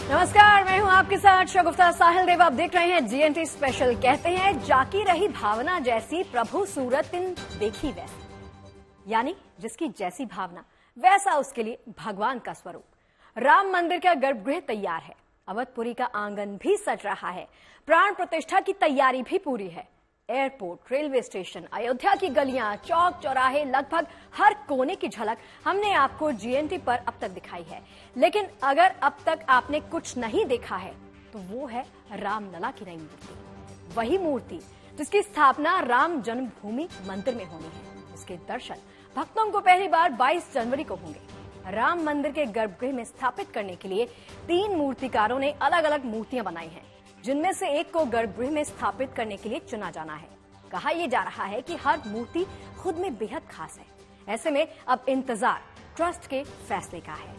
नमस्कार, मैं हूं आपके साथ शगुफ्ता साहिल देव। आप देख रहे हैं जीएनटी स्पेशल। कहते हैं जाकी रही भावना जैसी, प्रभु सूरत इन देखी वैसी। यानी जिसकी जैसी भावना वैसा उसके लिए भगवान का स्वरूप। राम मंदिर का गर्भगृह तैयार है, अवधपुरी का आंगन भी सज रहा है, प्राण प्रतिष्ठा की तैयारी भी पूरी है। एयरपोर्ट, रेलवे स्टेशन, अयोध्या की गलियां, चौक चौराहे, लगभग हर कोने की झलक हमने आपको जीएनटी पर अब तक दिखाई है। लेकिन अगर अब तक आपने कुछ नहीं देखा है तो वो है रामलला की नई मूर्ति। वही मूर्ति जिसकी स्थापना राम जन्मभूमि मंदिर में होनी है। इसके दर्शन भक्तों को पहली बार 22 जनवरी को होंगे। राम मंदिर के गर्भगृह में स्थापित करने के लिए 3 मूर्तिकारों ने अलग अलग मूर्तियां बनाई हैं, जिनमें से एक को गर्भगृह में स्थापित करने के लिए चुना जाना है। कहा यह जा रहा है कि हर मूर्ति खुद में बेहद खास है। ऐसे में अब इंतजार ट्रस्ट के फैसले का है।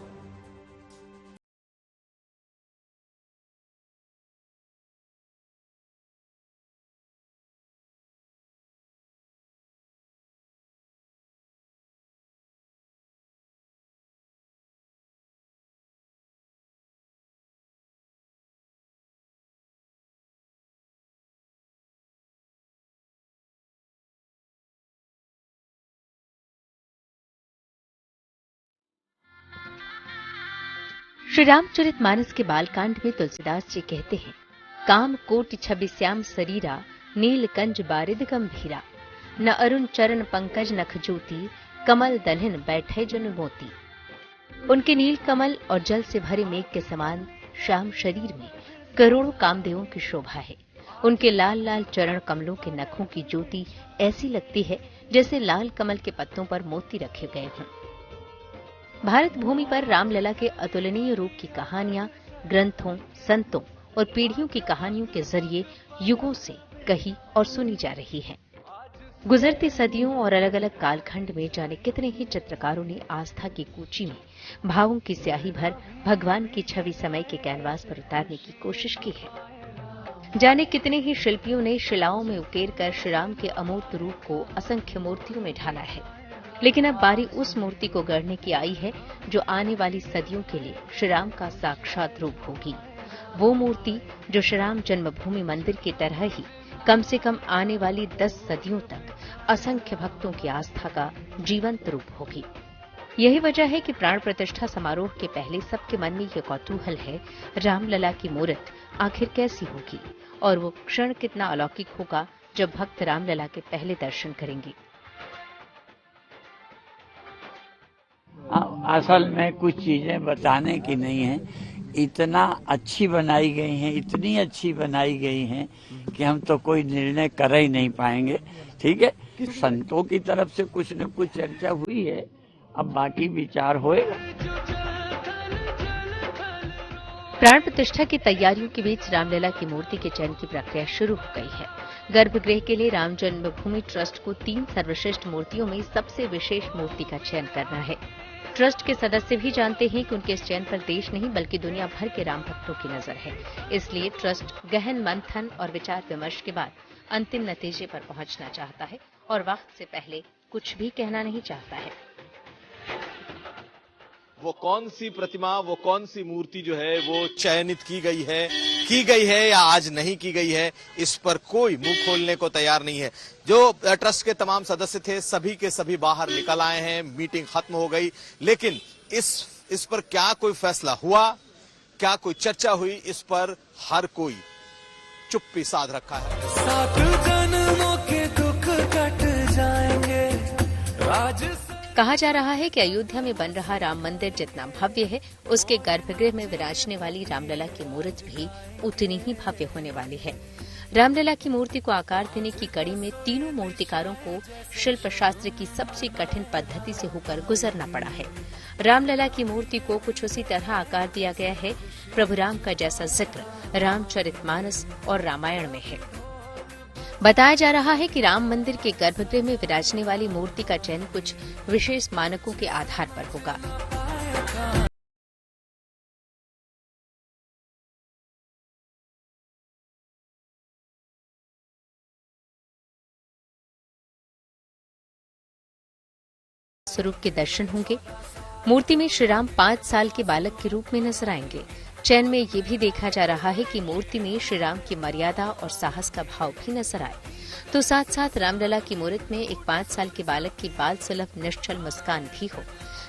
श्री रामचरितमानस के बालकांड में तुलसीदास जी कहते हैं, काम कोटि छवि श्याम शरीरा, नील कंज बारिद गंभीरा, न अरुण चरण पंकज नख ज्योति, कमल दलहन बैठे जन मोती। उनके नील कमल और जल से भरे मेघ के समान श्याम शरीर में करोड़ों कामदेवों की शोभा है। उनके लाल लाल चरण कमलों के नखों की ज्योति ऐसी लगती है जैसे लाल कमल के पत्तों पर मोती रखे गए हों। भारत भूमि पर रामलला के अतुलनीय रूप की कहानियां ग्रंथों, संतों और पीढ़ियों की कहानियों के जरिए युगों से कही और सुनी जा रही है। गुजरती सदियों और अलग अलग कालखंड में जाने कितने ही चित्रकारों ने आस्था की कूची में भावों की स्याही भर भगवान की छवि समय के कैनवास पर उतारने की कोशिश की है। जाने कितने ही शिल्पियों ने शिलाओं में उकेर कर श्री राम के अमूर्त रूप को असंख्य मूर्तियों में ढाला है। लेकिन अब बारी उस मूर्ति को गढ़ने की आई है जो आने वाली सदियों के लिए श्री राम का साक्षात रूप होगी। वो मूर्ति जो श्री राम जन्मभूमि मंदिर की तरह ही कम से कम आने वाली 10 सदियों तक असंख्य भक्तों की आस्था का जीवंत रूप होगी। यही वजह है कि प्राण प्रतिष्ठा समारोह के पहले सबके मन में यह कौतूहल है, रामलला की मूर्त आखिर कैसी होगी और वो क्षण कितना अलौकिक होगा जब भक्त रामलला के पहले दर्शन करेंगे। असल में कुछ चीजें बताने की नहीं है, इतना अच्छी बनाई गई हैं, इतनी अच्छी बनाई गई हैं कि हम तो कोई निर्णय कर ही नहीं पाएंगे। ठीक है, संतों की तरफ से कुछ न कुछ चर्चा हुई है, अब बाकी विचार होएगा। प्राण प्रतिष्ठा की तैयारियों के बीच रामलला की मूर्ति के चयन की प्रक्रिया शुरू हो गई है। गर्भगृह के लिए राम जन्मभूमि ट्रस्ट को 3 सर्वश्रेष्ठ मूर्तियों में सबसे विशेष मूर्ति का चयन करना है। ट्रस्ट के सदस्य भी जानते हैं कि उनके इस चयन पर देश नहीं बल्कि दुनिया भर के राम भक्तों की नजर है। इसलिए ट्रस्ट गहन मंथन और विचार विमर्श के बाद अंतिम नतीजे पर पहुंचना चाहता है और वक्त से पहले कुछ भी कहना नहीं चाहता है। वो कौन सी प्रतिमा, वो कौन सी मूर्ति जो है वो चयनित की गई है या आज नहीं की गई है, इस पर कोई मुंह खोलने को तैयार नहीं है। जो ट्रस्ट के तमाम सदस्य थे सभी के सभी बाहर निकल आए हैं, मीटिंग खत्म हो गई, लेकिन इस पर क्या कोई फैसला हुआ, क्या कोई चर्चा हुई, इस पर हर कोई चुप्पी साध रखा है। 7 जन्मों के दुख कट जाएंगे। कहा जा रहा है कि अयोध्या में बन रहा राम मंदिर जितना भव्य है, उसके गर्भगृह में विराजने वाली रामलला की मूर्त भी उतनी ही भव्य होने वाली है। रामलला की मूर्ति को आकार देने की कड़ी में तीनों मूर्तिकारों को शिल्प शास्त्र की सबसे कठिन पद्धति से होकर गुजरना पड़ा है। रामलला की मूर्ति को कुछ उसी तरह आकार दिया गया है, प्रभु राम का जैसा जिक्र रामचरितमानस और रामायण में है। बताया जा रहा है कि राम मंदिर के गर्भगृह में विराजने वाली मूर्ति का चयन कुछ विशेष मानकों के आधार पर होगा। स्वरूप के दर्शन होंगे। मूर्ति में श्री राम 5 साल के बालक के रूप में नजर आएंगे। चयन में ये भी देखा जा रहा है कि मूर्ति में श्री राम की मर्यादा और साहस का भाव भी नजर आए, तो साथ साथ रामलला की मूर्त में एक 5 साल के बालक की बाल सुलभ निश्चल मुस्कान भी हो,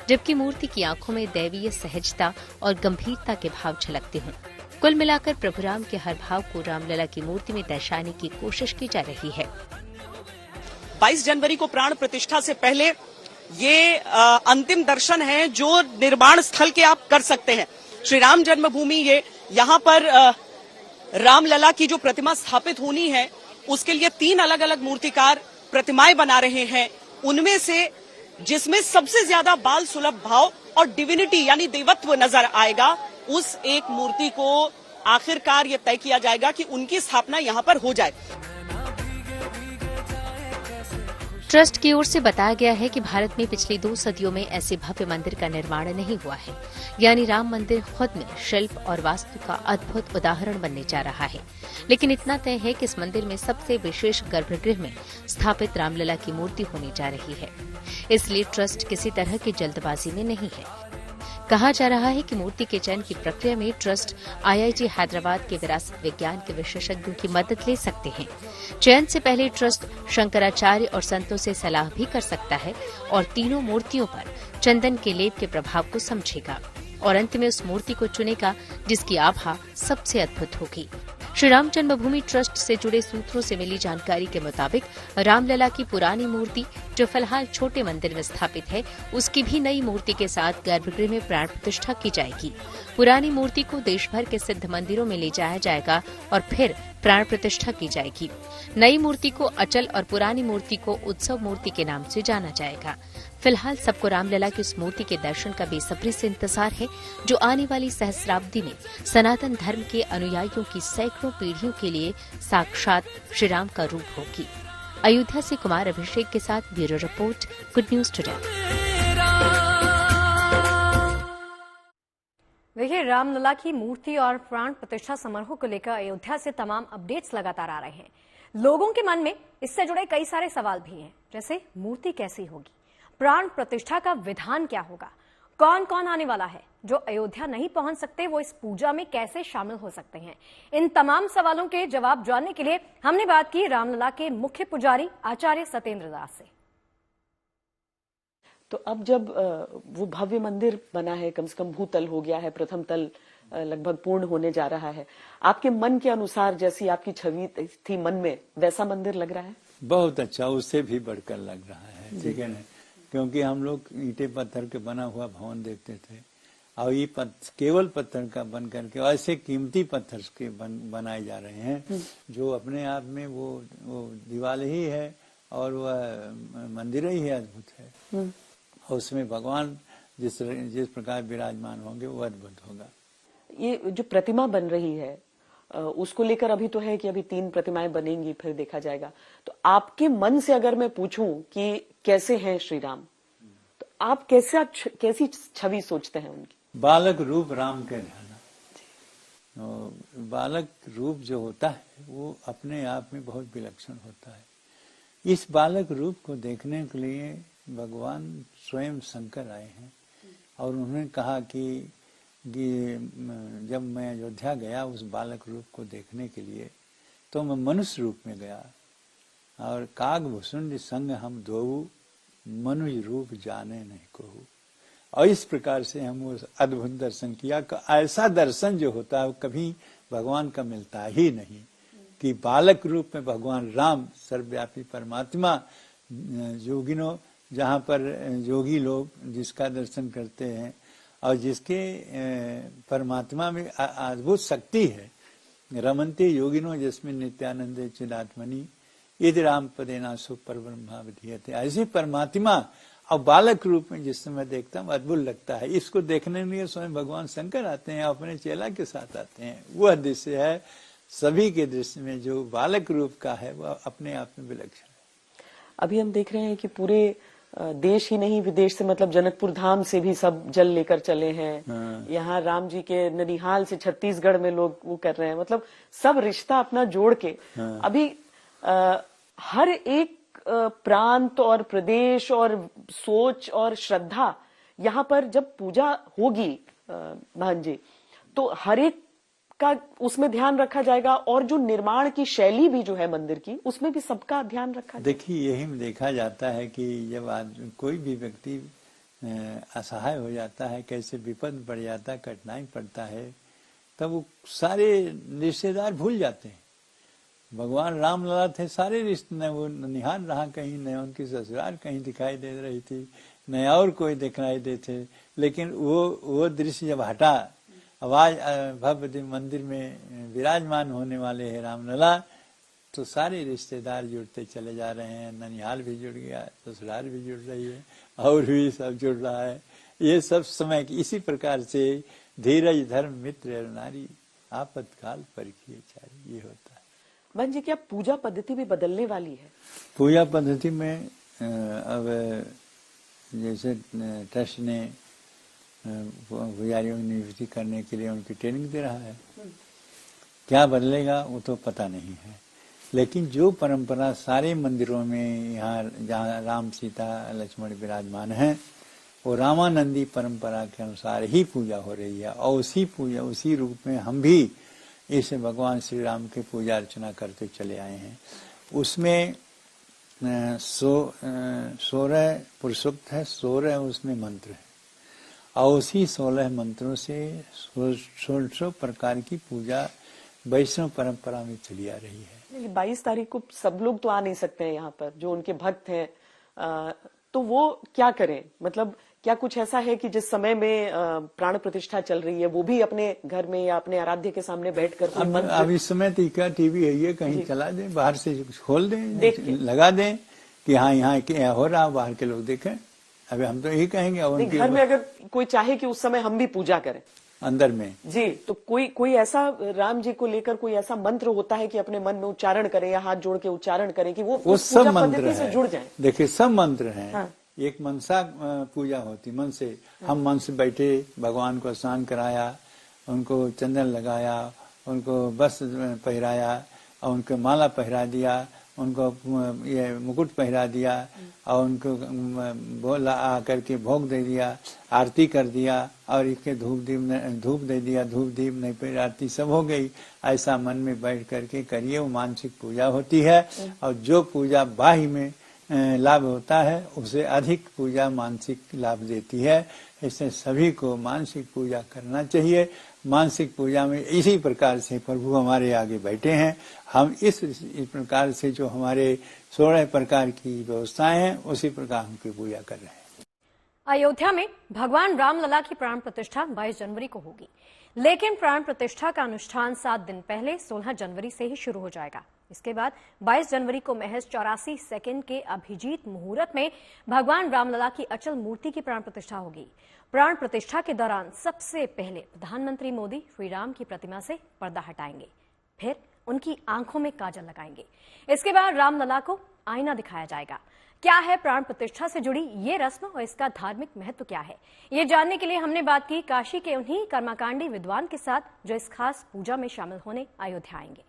जबकि मूर्ति की आंखों में दैवीय सहजता और गंभीरता के भाव झलकते हों। कुल मिलाकर प्रभु राम के हर भाव को रामलला की मूर्ति में दर्शाने की कोशिश की जा रही है। 22 जनवरी को प्राण प्रतिष्ठा से पहले ये अंतिम दर्शन है जो निर्माण स्थल के आप कर सकते हैं। श्री राम जन्मभूमि ये यहाँ पर रामलला की जो प्रतिमा स्थापित होनी है उसके लिए 3 अलग अलग मूर्तिकार प्रतिमाएं बना रहे हैं। उनमें से जिसमें सबसे ज्यादा बाल सुलभ भाव और डिविनिटी यानी देवत्व नजर आएगा, उस एक मूर्ति को आखिरकार ये तय किया जाएगा कि उनकी स्थापना यहाँ पर हो जाए। ट्रस्ट की ओर से बताया गया है कि भारत में पिछली 2 सदियों में ऐसे भव्य मंदिर का निर्माण नहीं हुआ है, यानी राम मंदिर खुद में शिल्प और वास्तु का अद्भुत उदाहरण बनने जा रहा है। लेकिन इतना तय है कि इस मंदिर में सबसे विशेष गर्भगृह में स्थापित रामलला की मूर्ति होने जा रही है, इसलिए ट्रस्ट किसी तरह की जल्दबाजी में नहीं है। कहा जा रहा है कि मूर्ति के चयन की प्रक्रिया में ट्रस्ट IIT हैदराबाद के विरासत विज्ञान के विशेषज्ञों की मदद ले सकते हैं। चयन से पहले ट्रस्ट शंकराचार्य और संतों से सलाह भी कर सकता है और तीनों मूर्तियों पर चंदन के लेप के प्रभाव को समझेगा और अंत में उस मूर्ति को चुनेगा जिसकी आभा सबसे अद्भुत होगी। श्री राम जन्मभूमि ट्रस्ट से जुड़े सूत्रों से मिली जानकारी के मुताबिक रामलला की पुरानी मूर्ति जो फिलहाल छोटे मंदिर में स्थापित है, उसकी भी नई मूर्ति के साथ गर्भगृह में प्राण प्रतिष्ठा की जाएगी। पुरानी मूर्ति को देश भर के सिद्ध मंदिरों में ले जाया जाएगा और फिर प्राण प्रतिष्ठा की जाएगी। नई मूर्ति को अचल और पुरानी मूर्ति को उत्सव मूर्ति के नाम से जाना जाएगा। फिलहाल सबको रामलला की उस मूर्ति के दर्शन का बेसब्री से इंतजार है जो आने वाली सहस्राब्दी में सनातन धर्म के अनुयायियों की सैकड़ों पीढ़ियों के लिए साक्षात श्री राम का रूप होगी। अयोध्या से कुमार अभिषेक के साथ bureau report, good news today. देखिए, रामलला की मूर्ति और प्राण प्रतिष्ठा समारोह को लेकर अयोध्या से तमाम अपडेट्स लगातार आ रहे हैं। लोगों के मन में इससे जुड़े कई सारे सवाल भी हैं, जैसे मूर्ति कैसी होगी, प्राण प्रतिष्ठा का विधान क्या होगा, कौन कौन आने वाला है, जो अयोध्या नहीं पहुंच सकते वो इस पूजा में कैसे शामिल हो सकते हैं। इन तमाम सवालों के जवाब जानने के लिए हमने बात की रामलला के मुख्य पुजारी आचार्य सत्येंद्र दास से। तो अब जब वो भव्य मंदिर बना है, कम से कम भूतल हो गया है, प्रथम तल लगभग पूर्ण होने जा रहा है, आपके मन के अनुसार जैसी आपकी छवि थी मन में, वैसा मंदिर लग रहा है? बहुत अच्छा, उससे भी बढ़कर लग रहा है। ठीक है ना, क्योंकि हम लोग ईंटे पत्थर के बना हुआ भवन देखते थे और ये केवल पत्थर का बन करके ऐसे कीमती पत्थर के बनाए जा रहे हैं जो अपने आप में वो दीवार ही है और वह मंदिर ही है, अद्भुत है। और उसमें भगवान जिस प्रकार विराजमान होंगे वो अद्भुत होगा। ये जो प्रतिमा बन रही है उसको लेकर अभी तो है कि अभी 3 प्रतिमाएं बनेंगी, फिर देखा जाएगा। तो आपके मन से अगर मैं पूछूं कि कैसे हैं श्री राम, तो आप कैसी छवि सोचते हैं उनकी? बालक रूप राम के रहना। बालक रूप जो होता है वो अपने आप में बहुत विलक्षण होता है। इस बालक रूप को देखने के लिए भगवान स्वयं शंकर आए हैं और उन्होंने कहा कि जब मैं अयोध्या गया उस बालक रूप को देखने के लिए तो मैं मनुष्य रूप में गया और काग भुसुंड संग हम दोऊ मनुष्य रूप जाने नहीं कहूँ। और इस प्रकार से हम उस अद्भुत दर्शन किया। ऐसा दर्शन जो होता है कभी भगवान का मिलता ही नहीं कि बालक रूप में भगवान राम सर्वव्यापी परमात्मा योगिनों, जहाँ पर योगी लोग जिसका दर्शन करते हैं और जिसके परमात्मा में अद्भुत शक्ति है, रमन्ते योगिनो जिसमें नित्यानंद चिदात्मनि यदि राम पदेना सो पर ब्रह्मा विधीयते। ऐसे परमात्मा और बालक रूप में जिस समय देखता हूँ अद्भुत लगता है। इसको देखने के लिए स्वयं भगवान शंकर आते हैं, अपने चेला के साथ आते हैं। वह दृश्य है सभी के दृश्य में जो बालक रूप का है वह अपने आप में विलक्षण है। अभी हम देख रहे हैं कि पूरे देश ही नहीं विदेश से, मतलब जनकपुर धाम से भी सब जल लेकर चले हैं। यहाँ राम जी के ननिहाल से छत्तीसगढ़ में लोग वो कर रहे हैं, मतलब सब रिश्ता अपना जोड़ के अभी हर एक प्रांत और प्रदेश और सोच और श्रद्धा यहाँ पर जब पूजा होगी बहन जी, तो हर एक का उसमें ध्यान रखा जाएगा, और जो निर्माण की शैली भी जो है मंदिर की, उसमें भी सबका ध्यान रखा जाएगा। देखिए, यही में देखा जाता है कि जब आदमी कोई भी व्यक्ति असहाय हो जाता है, कैसे विपद पड़ जाता है, कठिनाई पड़ता है, तब वो सारे रिश्तेदार भूल जाते हैं। भगवान राम लला थे, सारे रिश्ते, न वो निहार रहा कहीं, न उनकी ससुराल कहीं दिखाई दे रही थी, न और कोई दिखाई देते, लेकिन वो दृश्य जब हटा, आवाज भव्य मंदिर में विराजमान होने वाले हैं रामलला, तो सारे रिश्तेदार जुड़ते चले जा रहे हैं। ननिहाल भी जुड़ गया, ससुराल भी जुड़ रही है, और भी सब जुड़ रहा है। ये सब समय की इसी प्रकार से धीरज धर्म मित्र और नारी, आपातकाल परखिए चारी, ये होता है। बहन जी, क्या पूजा पद्धति भी बदलने वाली है? पूजा पद्धति में अब जैसे ट्रस्ट ने पुजारियों की नियुक्ति करने के लिए उनकी ट्रेनिंग दे रहा है, क्या बदलेगा वो तो पता नहीं है। लेकिन जो परंपरा सारे मंदिरों में यहाँ जहाँ राम सीता लक्ष्मण विराजमान हैं, वो रामानंदी परंपरा के अनुसार ही पूजा हो रही है, और उसी रूप में हम भी इस भगवान श्री राम की पूजा अर्चना करते चले आए हैं। उसमें 16 पुरुषोक्त है, 16 उसमें मंत्र है, और उसी 16 मंत्रों से 16 प्रकार की पूजा वैष्णव परंपरा में चली आ रही है। 22 तारीख को सब लोग तो आ नहीं सकते हैं यहाँ पर, जो उनके भक्त हैं, तो वो क्या करें? मतलब क्या कुछ ऐसा है कि जिस समय में प्राण प्रतिष्ठा चल रही है, वो भी अपने घर में या अपने आराध्य के सामने बैठकर अब इस समय तो क्या टीवी है, ये कहीं चला दें, बाहर से खोल दें, लगा दें कि हाँ यहाँ क्या हो रहा, बाहर के लोग देखें। अभी हम तो यही कहेंगे, घर में अगर कोई चाहे कि उस समय हम भी पूजा करें अंदर में जी, तो कोई ऐसा राम जी को लेकर कोई ऐसा मंत्र होता है कि अपने मन में उच्चारण करें या हाथ जोड़ के उच्चारण करें कि वो सब मंत्र से जुड़ जाए? देखिए, सब मंत्र हैं। हाँ। एक मनसा पूजा होती, मन से हम मन से बैठे, भगवान को स्नान कराया, उनको चंदन लगाया, उनको वस्त्र पहराया, और उनको माला पहरा दिया, उनको ये मुकुट पहरा दिया, और उनको बोला आकर के भोग दे दिया, आरती कर दिया, और इसके धूप दे दिया, धूप दीप नहीं पर आरती सब हो गई। ऐसा मन में बैठ करके करिए, वो मानसिक पूजा होती है। और जो पूजा बाह्य में लाभ होता है, उसे अधिक पूजा मानसिक लाभ देती है। इससे सभी को मानसिक पूजा करना चाहिए। मानसिक पूजा में इसी प्रकार से प्रभु हमारे आगे बैठे हैं। हम इस प्रकार से जो हमारे 16 प्रकार की व्यवस्थाएं हैं, उसी प्रकार उनकी पूजा कर रहे हैं। अयोध्या में भगवान रामलला की प्राण प्रतिष्ठा 22 जनवरी को होगी, लेकिन प्राण प्रतिष्ठा का अनुष्ठान 7 दिन पहले 16 जनवरी से ही शुरू हो जाएगा। इसके बाद 22 जनवरी को महज 84 सेकंड के अभिजीत मुहूर्त में भगवान रामलला की अचल मूर्ति की प्राण प्रतिष्ठा होगी। प्राण प्रतिष्ठा के दौरान सबसे पहले प्रधानमंत्री मोदी श्री राम की प्रतिमा से पर्दा हटाएंगे, फिर उनकी आंखों में काजल लगाएंगे। इसके बाद रामलला को आईना दिखाया जाएगा। क्या है प्राण प्रतिष्ठा से जुड़ी ये रस्म और इसका धार्मिक महत्व क्या है, ये जानने के लिए हमने बात की काशी के उन्हीं कर्मकांडी विद्वान के साथ जो इस खास पूजा में शामिल होने अयोध्या आएंगे।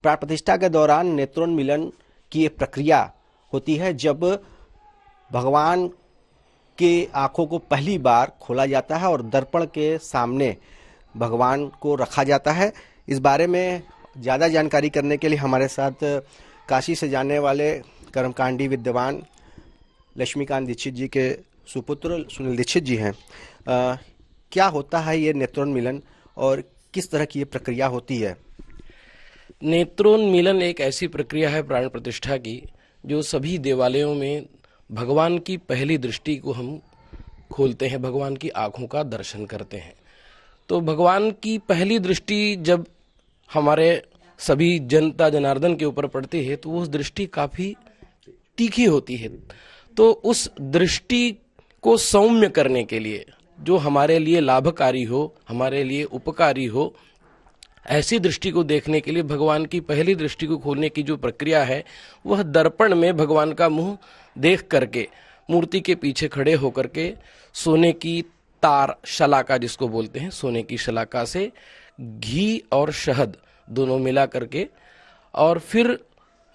प्राण प्रतिष्ठा के दौरान नेत्रोन्मीलन की एक प्रक्रिया होती है, जब भगवान के आंखों को पहली बार खोला जाता है और दर्पण के सामने भगवान को रखा जाता है। इस बारे में ज़्यादा जानकारी करने के लिए हमारे साथ काशी से जाने वाले कर्मकांडी विद्वान लक्ष्मीकांत दीक्षित जी के सुपुत्र सुनील दीक्षित जी हैं। क्या होता है ये नेत्रोन्मीलन और किस तरह की ये प्रक्रिया होती है? नेत्रोन्मीलन एक ऐसी प्रक्रिया है प्राण प्रतिष्ठा की, जो सभी देवालयों में भगवान की पहली दृष्टि को हम खोलते हैं, भगवान की आंखों का दर्शन करते हैं। तो भगवान की पहली दृष्टि जब हमारे सभी जनता जनार्दन के ऊपर पड़ती है, तो उस दृष्टि काफी तीखी होती है। तो उस दृष्टि को सौम्य करने के लिए, जो हमारे लिए लाभकारी हो, हमारे लिए उपकारी हो, ऐसी दृष्टि को देखने के लिए भगवान की पहली दृष्टि को खोलने की जो प्रक्रिया है, वह दर्पण में भगवान का मुंह देख करके, मूर्ति के पीछे खड़े होकर के सोने की तार, शलाका जिसको बोलते हैं, सोने की शलाका से घी और शहद दोनों मिला करके और फिर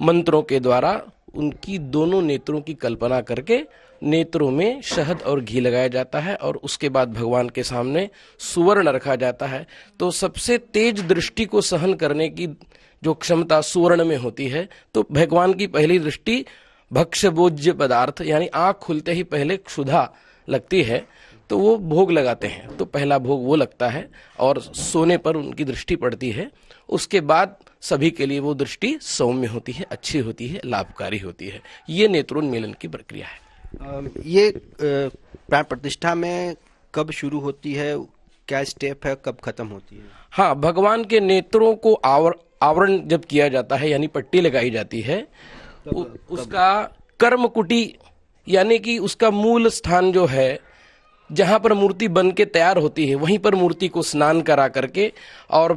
मंत्रों के द्वारा उनकी दोनों नेत्रों की कल्पना करके नेत्रों में शहद और घी लगाया जाता है और उसके बाद भगवान के सामने सुवर्ण रखा जाता है। तो सबसे तेज दृष्टि को सहन करने की जो क्षमता सुवर्ण में होती है, तो भगवान की पहली दृष्टि भक्ष्य भोज्य पदार्थ यानी आंख खुलते ही पहले क्षुधा लगती है, तो वो भोग लगाते हैं। तो पहला भोग वो लगता है और सोने पर उनकी दृष्टि पड़ती है। उसके बाद सभी के लिए वो दृष्टि सौम्य होती है, अच्छी होती है, लाभकारी होती है। ये नेत्रोन्मीलन की प्रक्रिया है। ये प्राण प्रतिष्ठा में कब शुरू होती है, क्या स्टेप है, कब खत्म होती है? हाँ, भगवान के नेत्रों को आवरण जब किया जाता है यानी पट्टी लगाई जाती है, उसका कर्म कुटी यानी कि उसका मूल स्थान जो है जहां पर मूर्ति बन के तैयार होती है, वहीं पर मूर्ति को स्नान करा करके और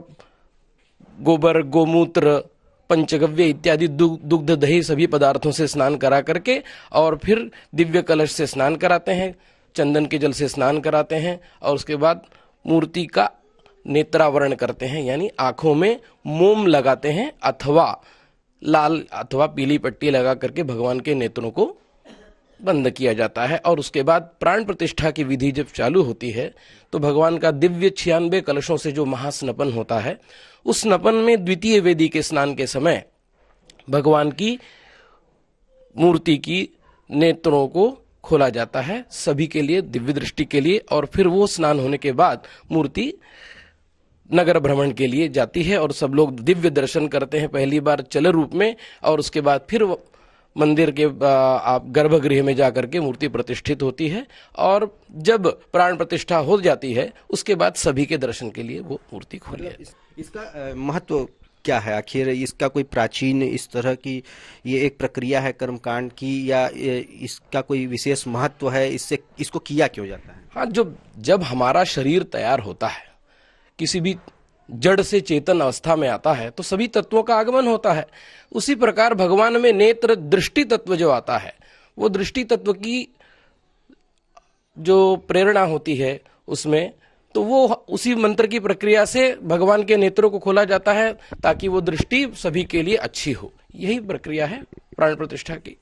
गोबर, गोमूत्र, पंचगव्य इत्यादि दुग्ध, दही सभी पदार्थों से स्नान करा करके और फिर दिव्य कलश से स्नान कराते हैं, चंदन के जल से स्नान कराते हैं और उसके बाद मूर्ति का नेत्रावरण करते हैं यानी आंखों में मोम लगाते हैं अथवा लाल अथवा पीली पट्टी लगा करके भगवान के नेत्रों को बंद किया जाता है। और उसके बाद प्राण प्रतिष्ठा की विधि जब चालू होती है तो भगवान का दिव्य 96 कलशों से जो महास्नपन होता है, उस स्नपन में द्वितीय वेदी के स्नान के समय भगवान की मूर्ति की नेत्रों को खोला जाता है सभी के लिए, दिव्य दृष्टि के लिए। और फिर वो स्नान होने के बाद मूर्ति नगर भ्रमण के लिए जाती है और सब लोग दिव्य दर्शन करते हैं, पहली बार चल रूप में, और उसके बाद फिर मंदिर के आप गर्भगृह में जाकर के मूर्ति प्रतिष्ठित होती है। और जब प्राण प्रतिष्ठा हो जाती है उसके बाद सभी के दर्शन के लिए वो मूर्ति खोली है। इसका महत्व क्या है आखिर? इसका कोई प्राचीन इस तरह की ये एक प्रक्रिया है कर्मकांड की, या इसका कोई विशेष महत्व है? इससे इसको किया क्यों जाता है? हाँ, जब हमारा शरीर तैयार होता है, किसी भी जड़ से चेतन अवस्था में आता है, तो सभी तत्वों का आगमन होता है। उसी प्रकार भगवान में नेत्र दृष्टि तत्व जो आता है, वो दृष्टि तत्व की जो प्रेरणा होती है उसमें, तो वो उसी मंत्र की प्रक्रिया से भगवान के नेत्रों को खोला जाता है ताकि वो दृष्टि सभी के लिए अच्छी हो। यही प्रक्रिया है प्राण प्रतिष्ठा की।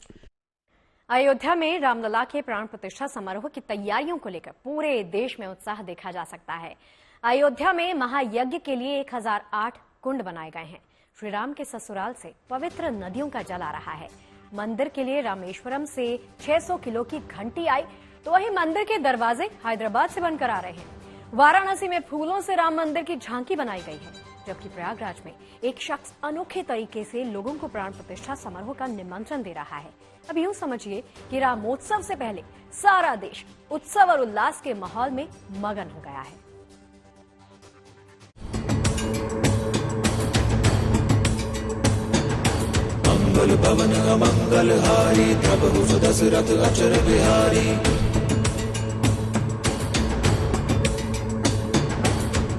अयोध्या में रामलला के प्राण प्रतिष्ठा समारोह की तैयारियों को लेकर पूरे देश में उत्साह देखा जा सकता है। अयोध्या में महायज्ञ के लिए 1008 कुंड बनाए गए हैं। श्री राम के ससुराल से पवित्र नदियों का जल आ रहा है। मंदिर के लिए रामेश्वरम से 600 किलो की घंटी आई, तो वहीं मंदिर के दरवाजे हैदराबाद से बनकर आ रहे हैं। वाराणसी में फूलों से राम मंदिर की झांकी बनाई गई है, जबकि प्रयागराज में एक शख्स अनोखे तरीके से लोगों को प्राण प्रतिष्ठा समारोह का निमंत्रण दे रहा है। अब यूं समझिए कि रामोत्सव से पहले सारा देश उत्सव और उल्लास के माहौल में मगन हो गया है। मंगल भवन अमंगल हारी, प्रभु सुदशरथ अचर बिहारी।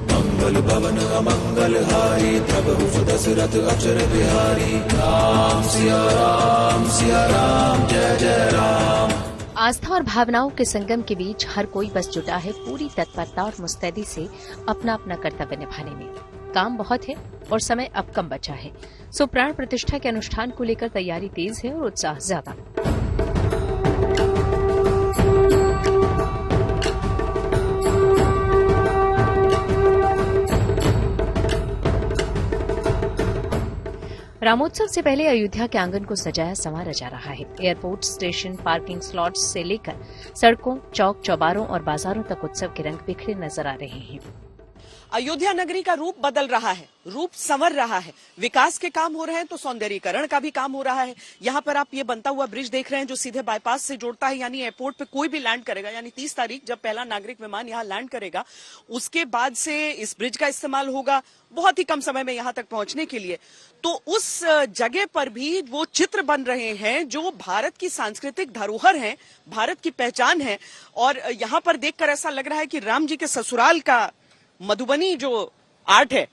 मंगल भवन अमंगल हारी, प्रभु सुदशरथ अचर बिहारी। राम सिया राम जय जय राम। आस्था और भावनाओं के संगम के बीच हर कोई बस जुटा है पूरी तत्परता और मुस्तैदी से अपना अपना कर्तव्य निभाने में। काम बहुत है और समय अब कम बचा है, सो प्राण प्रतिष्ठा के अनुष्ठान को लेकर तैयारी तेज है और उत्साह ज्यादा। रामोत्सव से पहले अयोध्या के आंगन को सजाया संवारा जा रहा है। एयरपोर्ट, स्टेशन, पार्किंग स्लॉट्स से लेकर सड़कों, चौक चौबारों और बाजारों तक उत्सव के रंग बिखरे नजर आ रहे हैं। अयोध्या नगरी का रूप बदल रहा है, रूप संवर रहा है। विकास के काम हो रहे हैं तो सौंदर्यीकरण का भी काम हो रहा है। यहाँ पर आप ये बनता हुआ ब्रिज देख रहे हैं जो सीधे बाईपास से जोड़ता है, यानी एयरपोर्ट पे कोई भी लैंड करेगा, यानी 30 तारीख जब पहला नागरिक विमान यहाँ लैंड करेगा, उसके बाद से इस ब्रिज का इस्तेमाल होगा बहुत ही कम समय में यहाँ तक पहुंचने के लिए। तो उस जगह पर भी वो चित्र बन रहे हैं जो भारत की सांस्कृतिक धरोहर है, भारत की पहचान है। और यहाँ पर देखकर ऐसा लग रहा है कि राम जी के ससुराल का मधुबनी जो आर्ट है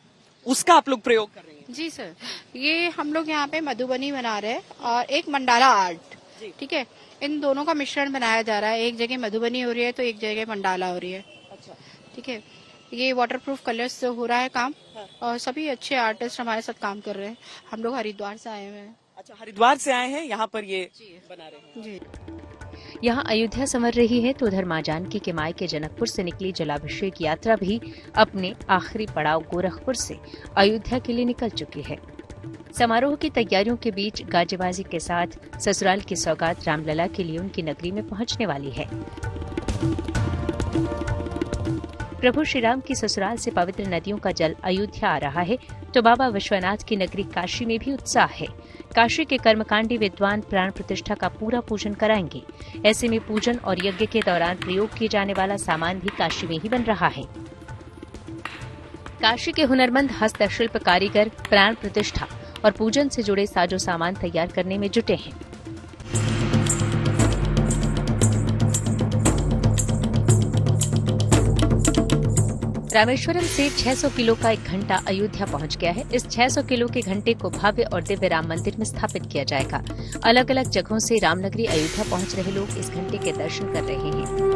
उसका आप लोग प्रयोग कर रहे हैं। जी सर, ये हम लोग यहाँ पे मधुबनी बना रहे हैं और एक मंडाला आर्ट, ठीक है, इन दोनों का मिश्रण बनाया जा रहा है। एक जगह मधुबनी हो रही है तो एक जगह मंडाला हो रही है। अच्छा, ठीक है, ये वाटरप्रूफ कलर्स से हो रहा है काम और सभी अच्छे आर्टिस्ट हमारे साथ काम कर रहे हैं। हम लोग हरिद्वार से आए हुए हैं। अच्छा, हरिद्वार से आए हैं, यहाँ पर ये बना रहे हैं। जी। यहाँ अयोध्या संवर रही है तो उधर मां जानकी के मायके जनकपुर से निकली जलाभिषेक यात्रा भी अपने आखिरी पड़ाव गोरखपुर से अयोध्या के लिए निकल चुकी है। समारोह की तैयारियों के बीच गाजेबाजी के साथ ससुराल की सौगात रामलला के लिए उनकी नगरी में पहुंचने वाली है। प्रभु श्री राम की ससुराल से पवित्र नदियों का जल अयोध्या आ रहा है तो बाबा विश्वनाथ की नगरी काशी में भी उत्साह है। काशी के कर्मकांडी विद्वान प्राण प्रतिष्ठा का पूरा पूजन कराएंगे। ऐसे में पूजन और यज्ञ के दौरान प्रयोग किए जाने वाला सामान भी काशी में ही बन रहा है। काशी के हुनरमंद हस्तशिल्प कारीगर प्राण प्रतिष्ठा और पूजन से जुड़े साजो सामान तैयार करने में जुटे हैं। रामेश्वरम से 600 किलो का एक घंटा अयोध्या पहुंच गया है। इस 600 किलो के घंटे को भव्य और दिव्य राम मंदिर में स्थापित किया जाएगा। अलग अलग जगहों से रामनगरी अयोध्या पहुंच रहे लोग इस घंटे के दर्शन कर रहे हैं।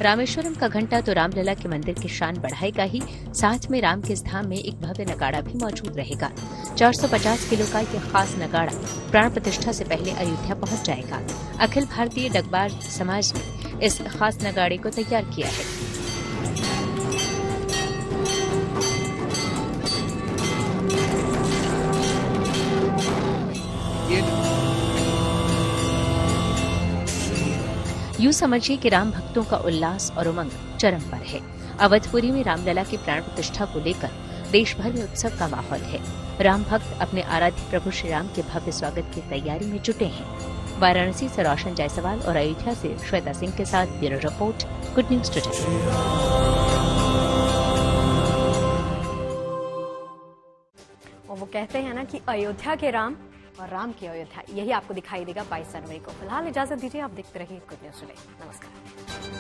रामेश्वरम का घंटा तो रामलला के मंदिर की शान बढ़ाएगा ही, साथ में राम के इस धाम में एक भव्य नगाड़ा भी मौजूद रहेगा। 450 किलो का यह खास नगाड़ा प्राण प्रतिष्ठा से पहले अयोध्या पहुंच जाएगा। अखिल भारतीय डगबाज समाज ने इस खास नगाड़े को तैयार किया है। यूं समझिए कि राम भक्तों का उल्लास और उमंग चरम पर है। अवधपुरी में रामलला की प्राण प्रतिष्ठा को लेकर देश भर में उत्सव का माहौल है। राम भक्त अपने आराध्य प्रभु श्री राम के भव्य स्वागत की तैयारी में जुटे हैं। वाराणसी से रोशन जायसवाल और अयोध्या से श्वेता सिंह के साथ bureau report, good news today. और वो कहते हैं ना कि अयोध्या के राम और राम की अयोध्या, यही आपको दिखाई देगा 22 जनवरी को। फिलहाल इजाजत दीजिए, आप देखते रहिए गुड न्यूज टुडे। नमस्कार।